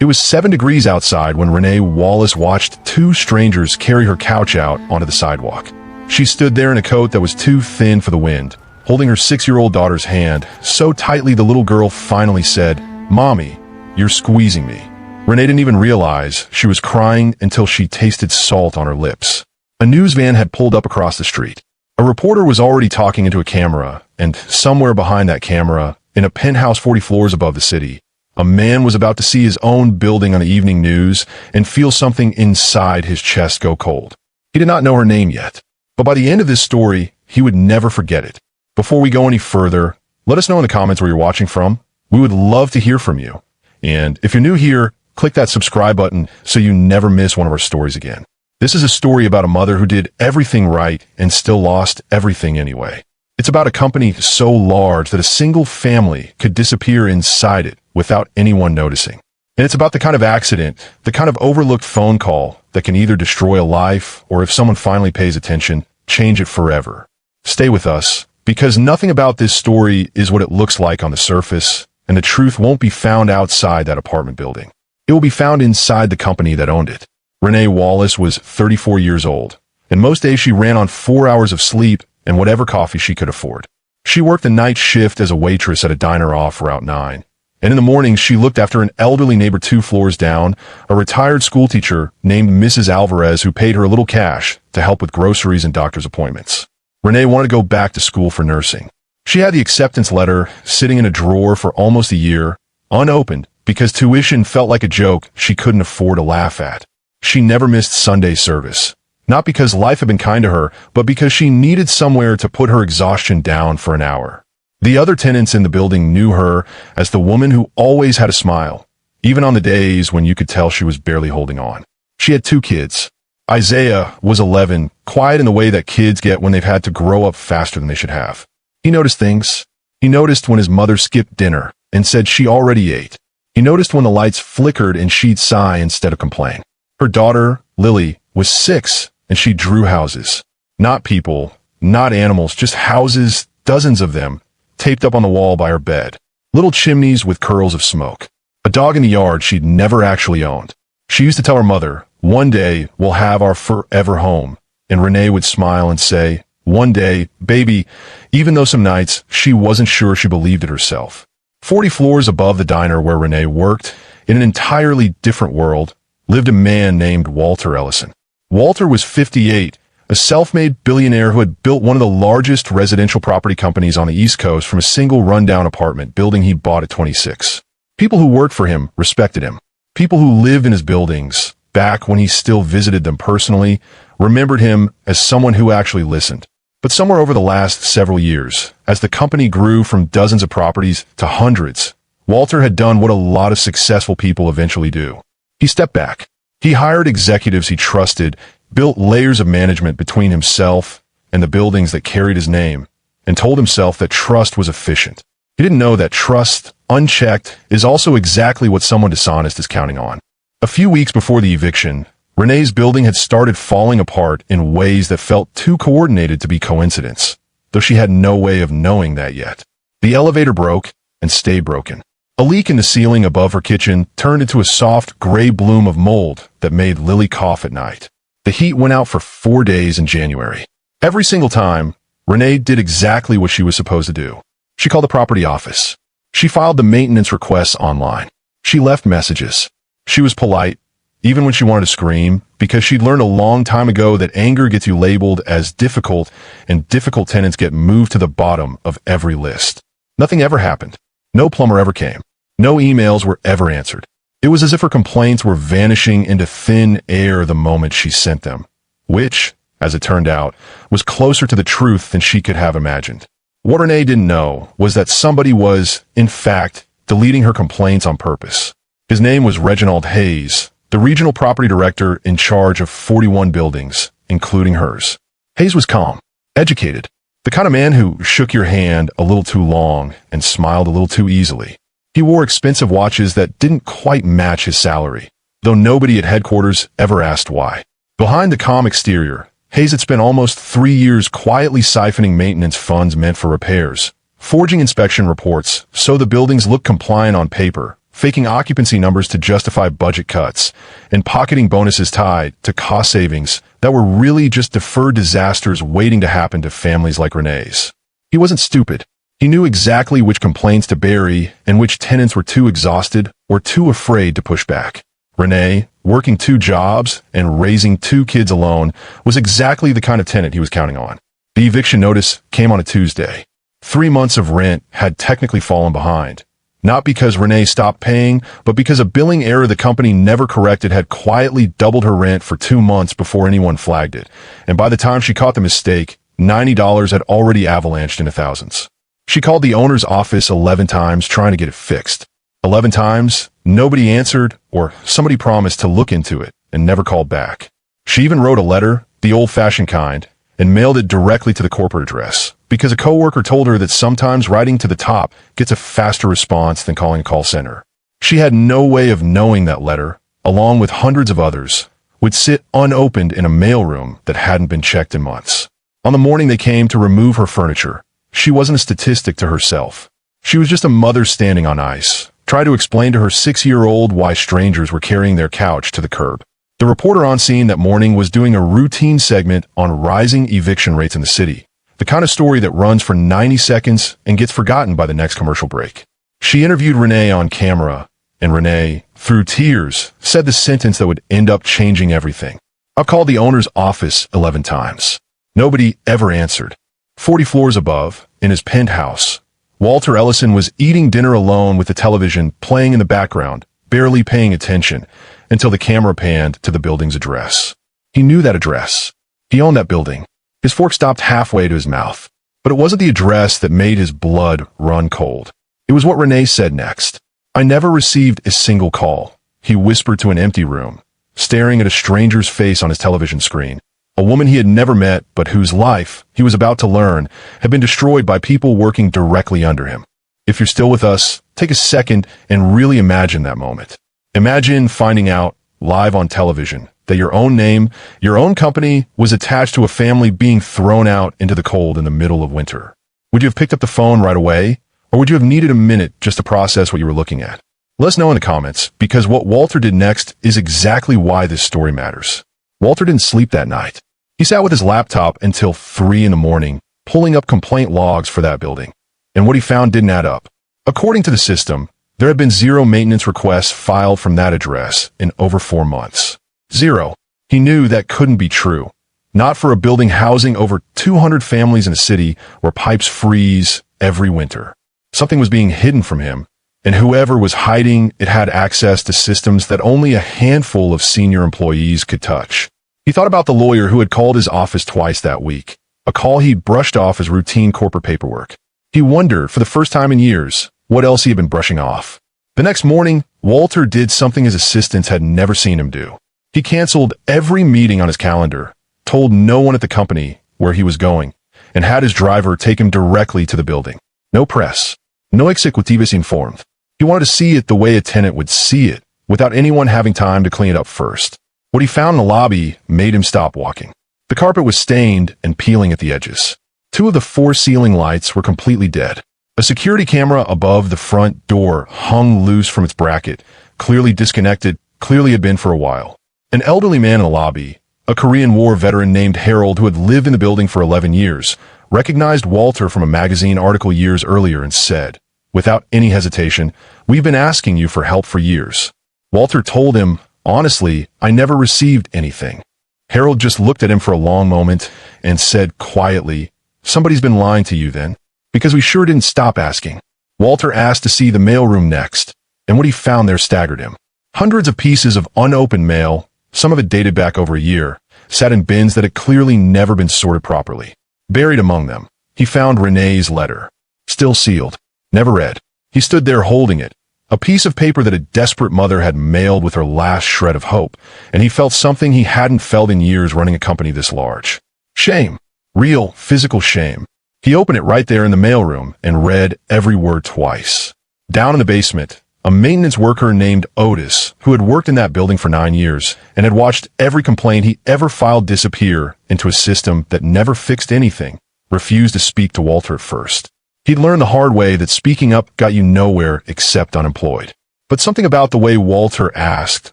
It was 7 degrees outside when Renee Wallace watched two strangers carry her couch out onto the sidewalk. She stood there in a coat that was too thin for the wind, holding her 6-year-old daughter's hand so tightly the little girl finally said, "Mommy, you're squeezing me." Renee didn't even realize she was crying until she tasted salt on her lips. A news van had pulled up across the street. A reporter was already talking into a camera, and somewhere behind that camera, in a penthouse 40 floors above the city, a man was about to see his own building on the evening news and feel something inside his chest go cold. He did not know her name yet, but by the end of this story, he would never forget it. Before we go any further, let us know in the comments where you're watching from. We would love to hear from you. And if you're new here, click that subscribe button so you never miss one of our stories again. This is a story about a mother who did everything right and still lost everything anyway. It's about a company so large that a single family could disappear inside it without anyone noticing. And it's about the kind of accident, the kind of overlooked phone call that can either destroy a life or, if someone finally pays attention, change it forever. Stay with us, because nothing about this story is what it looks like on the surface, and the truth won't be found outside that apartment building. It will be found inside the company that owned it. Renee Wallace was 34 years old, and most days she ran on 4 hours of sleep and whatever coffee she could afford. She worked the night shift as a waitress at a diner off Route 9, and in the mornings she looked after an elderly neighbor 2 floors down, a retired schoolteacher named Mrs. Alvarez, who paid her a little cash to help with groceries and doctor's appointments. Renee wanted to go back to school for nursing. She had the acceptance letter sitting in a drawer for almost a year, unopened, because tuition felt like a joke she couldn't afford to laugh at. She never missed Sunday service, not because life had been kind to her, but because she needed somewhere to put her exhaustion down for an hour. The other tenants in the building knew her as the woman who always had a smile, even on the days when you could tell she was barely holding on. She had 2 kids. Isaiah was 11, quiet in the way that kids get when they've had to grow up faster than they should have. He noticed things. He noticed when his mother skipped dinner and said she already ate. He noticed when the lights flickered and she'd sigh instead of complain. Her daughter, Lily, was 6, and she drew houses. Not people, not animals, just houses, dozens of them, taped up on the wall by her bed. Little chimneys with curls of smoke. A dog in the yard she'd never actually owned. She used to tell her mother, "One day we'll have our forever home." And Renee would smile and say, "One day, baby," even though some nights she wasn't sure she believed it herself. 40 floors above the diner where Renee worked, in an entirely different world, lived a man named Walter Ellison. Walter was 58, a self-made billionaire who had built one of the largest residential property companies on the East Coast from a single rundown apartment building he bought at 26. People who worked for him respected him. People who lived in his buildings, back when he still visited them personally, remembered him as someone who actually listened. But somewhere over the last several years, as the company grew from dozens of properties to hundreds, Walter had done what a lot of successful people eventually do. He stepped back. He hired executives he trusted, built layers of management between himself and the buildings that carried his name, and told himself that trust was efficient. He didn't know that trust, unchecked, is also exactly what someone dishonest is counting on. A few weeks before the eviction, Renee's building had started falling apart in ways that felt too coordinated to be coincidence, though she had no way of knowing that yet. The elevator broke and stayed broken. A leak in the ceiling above her kitchen turned into a soft gray bloom of mold that made Lily cough at night. The heat went out for 4 days in January. Every single time, Renee did exactly what she was supposed to do. She called the property office. She filed the maintenance requests online. She left messages. She was polite, even when she wanted to scream, because she'd learned a long time ago that anger gets you labeled as difficult, and difficult tenants get moved to the bottom of every list. Nothing ever happened. No plumber ever came. No emails were ever answered. It was as if her complaints were vanishing into thin air the moment she sent them, which, as it turned out, was closer to the truth than she could have imagined. What Renee didn't know was that somebody was, in fact, deleting her complaints on purpose. His name was Reginald Hayes, the regional property director in charge of 41 buildings, including hers. Hayes was calm, educated, the kind of man who shook your hand a little too long and smiled a little too easily. He wore expensive watches that didn't quite match his salary, though nobody at headquarters ever asked why. Behind the calm exterior, Hayes had spent almost 3 years quietly siphoning maintenance funds meant for repairs, forging inspection reports so the buildings looked compliant on paper, faking occupancy numbers to justify budget cuts, and pocketing bonuses tied to cost savings that were really just deferred disasters waiting to happen to families like Renee's. He wasn't stupid. He knew exactly which complaints to bury and which tenants were too exhausted or too afraid to push back. Renee, working 2 jobs and raising 2 kids alone, was exactly the kind of tenant he was counting on. The eviction notice came on a Tuesday. 3 months of rent had technically fallen behind. Not because Renee stopped paying, but because a billing error the company never corrected had quietly doubled her rent for 2 months before anyone flagged it. And by the time she caught the mistake, $90 had already avalanched into thousands. She called the owner's office 11 times trying to get it fixed. 11 times, nobody answered, or somebody promised to look into it and never called back. She even wrote a letter, the old-fashioned kind, and mailed it directly to the corporate address, because a coworker told her that sometimes writing to the top gets a faster response than calling a call center. She had no way of knowing that letter, along with hundreds of others, would sit unopened in a mailroom that hadn't been checked in months. On the morning they came to remove her furniture, she wasn't a statistic to herself. She was just a mother standing on ice, trying to explain to her 6-year-old why strangers were carrying their couch to the curb. The reporter on scene that morning was doing a routine segment on rising eviction rates in the city, the kind of story that runs for 90 seconds and gets forgotten by the next commercial break. She interviewed Renee on camera, and Renee, through tears, said the sentence that would end up changing everything. "I've called the owner's office 11 times. Nobody ever answered." 40 floors above, in his penthouse, Walter Ellison was eating dinner alone with the television playing in the background, barely paying attention, until the camera panned to the building's address. He knew that address. He owned that building. His fork stopped halfway to his mouth. But it wasn't the address that made his blood run cold. It was what Renee said next. "I never received a single call," he whispered to an empty room, staring at a stranger's face on his television screen. A woman he had never met, but whose life, he was about to learn, had been destroyed by people working directly under him. If you're still with us, take a second and really imagine that moment. Imagine finding out, live on television, that your own name, your own company, was attached to a family being thrown out into the cold in the middle of winter. Would you have picked up the phone right away, or would you have needed a minute just to process what you were looking at? Let us know in the comments, because what Walter did next is exactly why this story matters. Walter didn't sleep that night. He sat with his laptop until 3 in the morning, pulling up complaint logs for that building. And what he found didn't add up. According to the system, there had been 0 maintenance requests filed from that address in over 4 months. 0. He knew that couldn't be true. Not for a building housing over 200 families in a city where pipes freeze every winter. Something was being hidden from him, and whoever was hiding it had access to systems that only a handful of senior employees could touch. He thought about the lawyer who had called his office twice that week, a call he'd brushed off as routine corporate paperwork. He wondered, for the first time in years, what else he had been brushing off. The next morning, Walter did something his assistants had never seen him do. He canceled every meeting on his calendar, told no one at the company where he was going, and had his driver take him directly to the building. No press. No executivos informed. He wanted to see it the way a tenant would see it, without anyone having time to clean it up first. What he found in the lobby made him stop walking. The carpet was stained and peeling at the edges. 2 of the 4 ceiling lights were completely dead. A security camera above the front door hung loose from its bracket, clearly disconnected, clearly had been for a while. An elderly man in the lobby, a Korean War veteran named Harold who had lived in the building for 11 years, recognized Walter from a magazine article years earlier and said, without any hesitation, "We've been asking you for help for years." Walter told him, "Honestly, I never received anything." Harold just looked at him for a long moment and said quietly, "Somebody's been lying to you then, because we sure didn't stop asking." Walter asked to see the mailroom next, and what he found there staggered him. Hundreds of pieces of unopened mail, some of it dated back over a year, sat in bins that had clearly never been sorted properly. Buried among them, he found Renee's letter, still sealed, never read. He stood there holding it, a piece of paper that a desperate mother had mailed with her last shred of hope, and he felt something he hadn't felt in years running a company this large. Shame. Real, physical shame. He opened it right there in the mailroom and read every word twice. Down in the basement, a maintenance worker named Otis, who had worked in that building for 9 years and had watched every complaint he ever filed disappear into a system that never fixed anything, refused to speak to Walter at first. He'd learned the hard way that speaking up got you nowhere except unemployed. But something about the way Walter asked,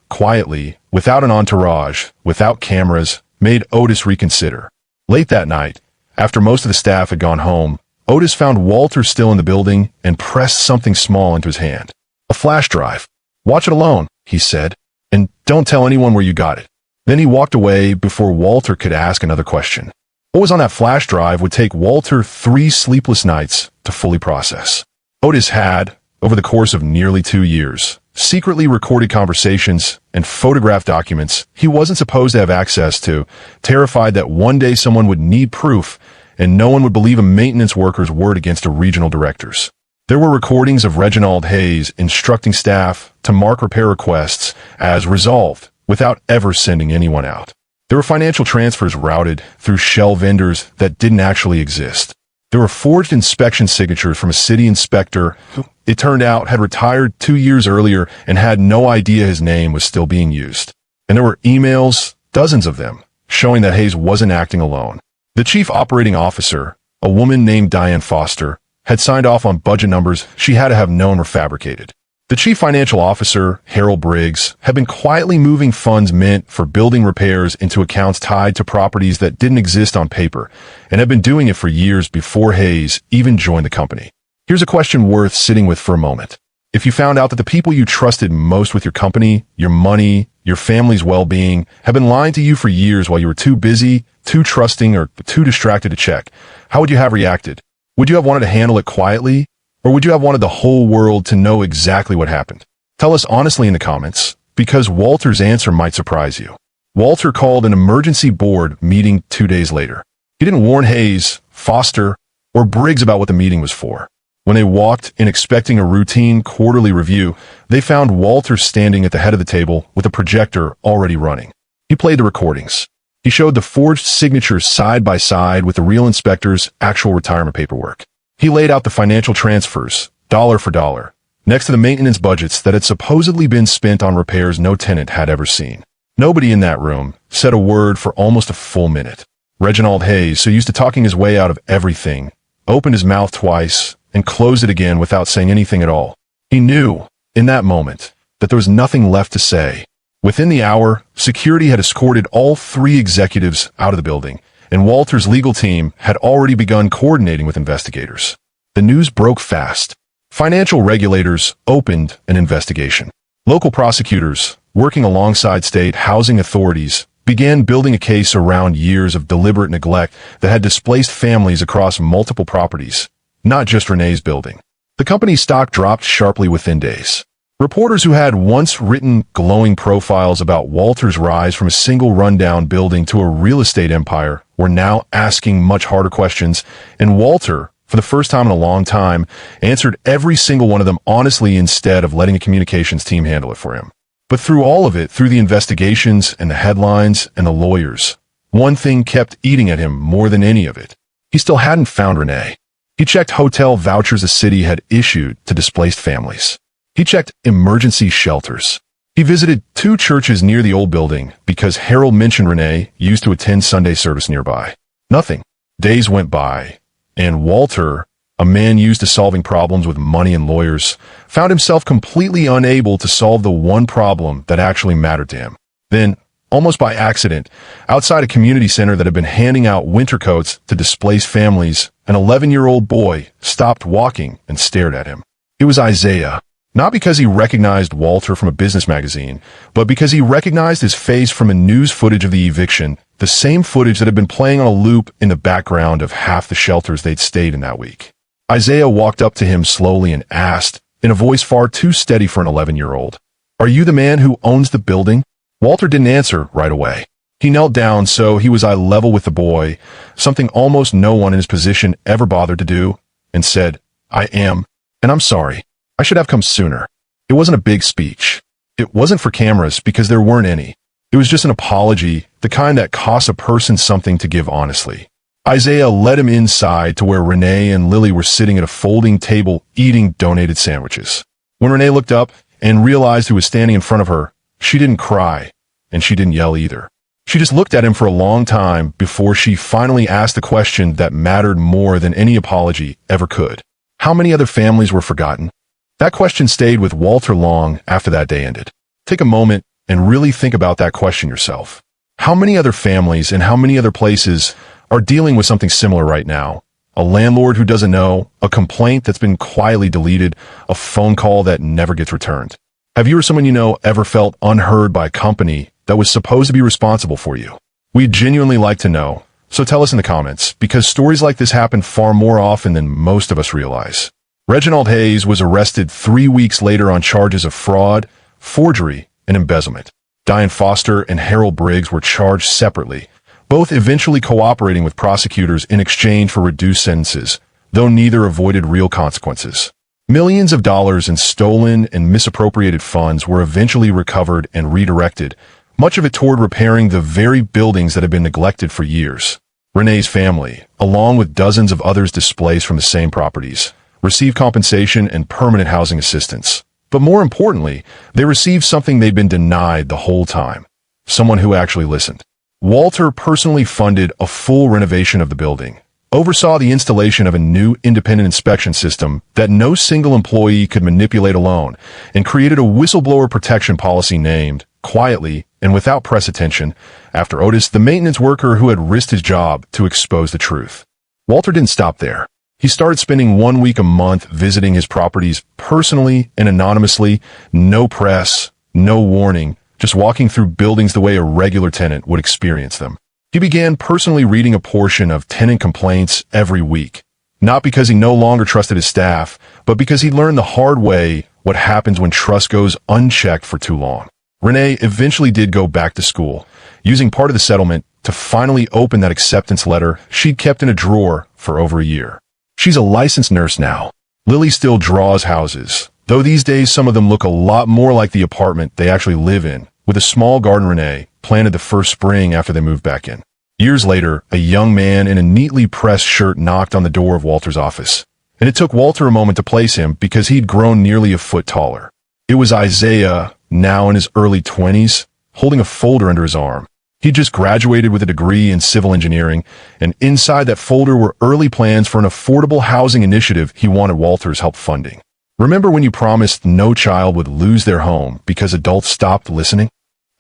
quietly, without an entourage, without cameras, made Otis reconsider. Late that night, after most of the staff had gone home, Otis found Walter still in the building and pressed something small into his hand. A flash drive. "Watch it alone," he said, "and don't tell anyone where you got it." Then he walked away before Walter could ask another question. What was on that flash drive would take Walter 3 sleepless nights to fully process. Otis had, over the course of nearly 2 years, secretly recorded conversations and photographed documents he wasn't supposed to have access to, terrified that one day someone would need proof and no one would believe a maintenance worker's word against a regional director's. There were recordings of Reginald Hayes instructing staff to mark repair requests as resolved without ever sending anyone out. There were financial transfers routed through shell vendors that didn't actually exist. There were forged inspection signatures from a city inspector who, it turned out, had retired 2 years earlier and had no idea his name was still being used. And there were emails, dozens of them, showing that Hayes wasn't acting alone. The chief operating officer, a woman named Diane Foster, had signed off on budget numbers she had to have known were fabricated. The chief financial officer, Harold Briggs, had been quietly moving funds meant for building repairs into accounts tied to properties that didn't exist on paper, and had been doing it for years before Hayes even joined the company. Here's a question worth sitting with for a moment. If you found out that the people you trusted most with your company, your money, your family's well-being, have been lying to you for years while you were too busy, too trusting, or too distracted to check, how would you have reacted? Would you have wanted to handle it quietly? Or would you have wanted the whole world to know exactly what happened? Tell us honestly in the comments, because Walter's answer might surprise you. Walter called an emergency board meeting 2 days later. He didn't warn Hayes, Foster, or Briggs about what the meeting was for. When they walked in expecting a routine quarterly review, they found Walter standing at the head of the table with a projector already running. He played the recordings. He showed the forged signatures side by side with the real inspector's actual retirement paperwork. He laid out the financial transfers, dollar for dollar, next to the maintenance budgets that had supposedly been spent on repairs no tenant had ever seen. Nobody in that room said a word for almost a full minute. Reginald Hayes, so used to talking his way out of everything, opened his mouth twice and closed it again without saying anything at all. He knew, in that moment, that there was nothing left to say. Within the hour, security had escorted all 3 executives out of the building, and Walter's legal team had already begun coordinating with investigators. The news broke fast. Financial regulators opened an investigation. Local prosecutors, working alongside state housing authorities, began building a case around years of deliberate neglect that had displaced families across multiple properties, not just Renee's building. The company's stock dropped sharply within days. Reporters who had once written glowing profiles about Walter's rise from a single rundown building to a real estate empire were now asking much harder questions, and Walter, for the first time in a long time, answered every single one of them honestly instead of letting a communications team handle it for him. But through all of it, through the investigations and the headlines and the lawyers, one thing kept eating at him more than any of it. He still hadn't found Renee. He checked hotel vouchers the city had issued to displaced families. He checked emergency shelters. He visited 2 churches near the old building because Harold mentioned Renee used to attend Sunday service nearby. Nothing. Days went by, and Walter, a man used to solving problems with money and lawyers, found himself completely unable to solve the one problem that actually mattered to him. Then, almost by accident, outside a community center that had been handing out winter coats to displaced families, an 11-year-old boy stopped walking and stared at him. It was Isaiah. Not because he recognized Walter from a business magazine, but because he recognized his face from a news footage of the eviction, the same footage that had been playing on a loop in the background of half the shelters they'd stayed in that week. Isaiah walked up to him slowly and asked, in a voice far too steady for an 11-year-old, "Are you the man who owns the building?" Walter didn't answer right away. He knelt down so he was eye level with the boy, something almost no one in his position ever bothered to do, and said, "I am, and I'm sorry. I should have come sooner." It wasn't a big speech. It wasn't for cameras because there weren't any. It was just an apology, the kind that costs a person something to give honestly. Isaiah led him inside to where Renee and Lily were sitting at a folding table eating donated sandwiches. When Renee looked up and realized who was standing in front of her, she didn't cry, and she didn't yell either. She just looked at him for a long time before she finally asked the question that mattered more than any apology ever could. How many other families were forgotten? That question stayed with Walter long after that day ended. Take a moment and really think about that question yourself. How many other families and how many other places are dealing with something similar right now? A landlord who doesn't know, a complaint that's been quietly deleted, a phone call that never gets returned. Have you or someone you know ever felt unheard by a company that was supposed to be responsible for you? We'd genuinely like to know, so tell us in the comments, because stories like this happen far more often than most of us realize. Reginald Hayes was arrested 3 weeks later on charges of fraud, forgery, and embezzlement. Diane Foster and Harold Briggs were charged separately, both eventually cooperating with prosecutors in exchange for reduced sentences, though neither avoided real consequences. Millions of dollars in stolen and misappropriated funds were eventually recovered and redirected, much of it toward repairing the very buildings that had been neglected for years. Renee's family, along with dozens of others displaced from the same properties, received compensation and permanent housing assistance. But more importantly, they received something they'd been denied the whole time. Someone who actually listened. Walter personally funded a full renovation of the building, oversaw the installation of a new independent inspection system that no single employee could manipulate alone, and created a whistleblower protection policy named, quietly and without press attention, after Otis, the maintenance worker who had risked his job to expose the truth. Walter didn't stop there. He started spending 1 week a month visiting his properties personally and anonymously, no press, no warning, just walking through buildings the way a regular tenant would experience them. He began personally reading a portion of tenant complaints every week, not because he no longer trusted his staff, but because he learned the hard way what happens when trust goes unchecked for too long. Renee eventually did go back to school, using part of the settlement to finally open that acceptance letter she'd kept in a drawer for over a year. She's a licensed nurse now. Lily still draws houses, though these days some of them look a lot more like the apartment they actually live in, with a small garden Renee planted the first spring after they moved back in. Years later, a young man in a neatly pressed shirt knocked on the door of Walter's office, and it took Walter a moment to place him because he'd grown nearly a foot taller. It was Isaiah, now in his early 20s, holding a folder under his arm. He just graduated with a degree in civil engineering, and inside that folder were early plans for an affordable housing initiative he wanted Walter's help funding. Remember when you promised no child would lose their home because adults stopped listening?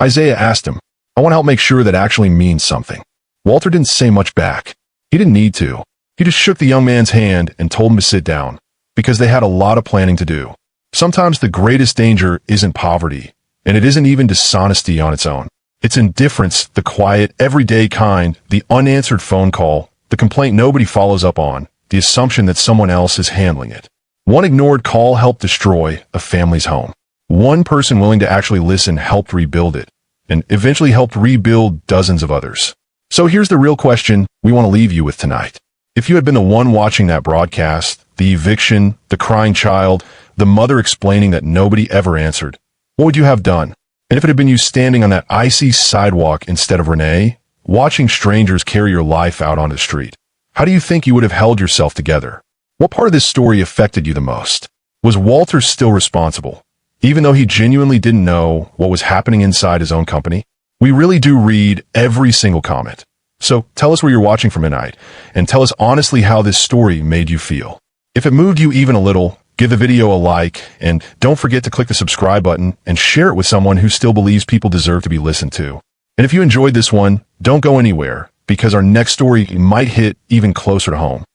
Isaiah asked him, "I want to help make sure that actually means something." Walter didn't say much back. He didn't need to. He just shook the young man's hand and told him to sit down, because they had a lot of planning to do. Sometimes the greatest danger isn't poverty, and it isn't even dishonesty on its own. It's indifference, the quiet, everyday kind, the unanswered phone call, the complaint nobody follows up on, the assumption that someone else is handling it. One ignored call helped destroy a family's home. One person willing to actually listen helped rebuild it, and eventually helped rebuild dozens of others. So here's the real question we want to leave you with tonight. If you had been the one watching that broadcast, the eviction, the crying child, the mother explaining that nobody ever answered, what would you have done? And if it had been you standing on that icy sidewalk instead of Renee, watching strangers carry your life out on the street, how do you think you would have held yourself together? What part of this story affected you the most? Was Walter still responsible, even though he genuinely didn't know what was happening inside his own company? We really do read every single comment. So tell us where you're watching from tonight, and tell us honestly how this story made you feel. If it moved you even a little, give the video a like, and don't forget to click the subscribe button and share it with someone who still believes people deserve to be listened to. And if you enjoyed this one, don't go anywhere, because our next story might hit even closer to home.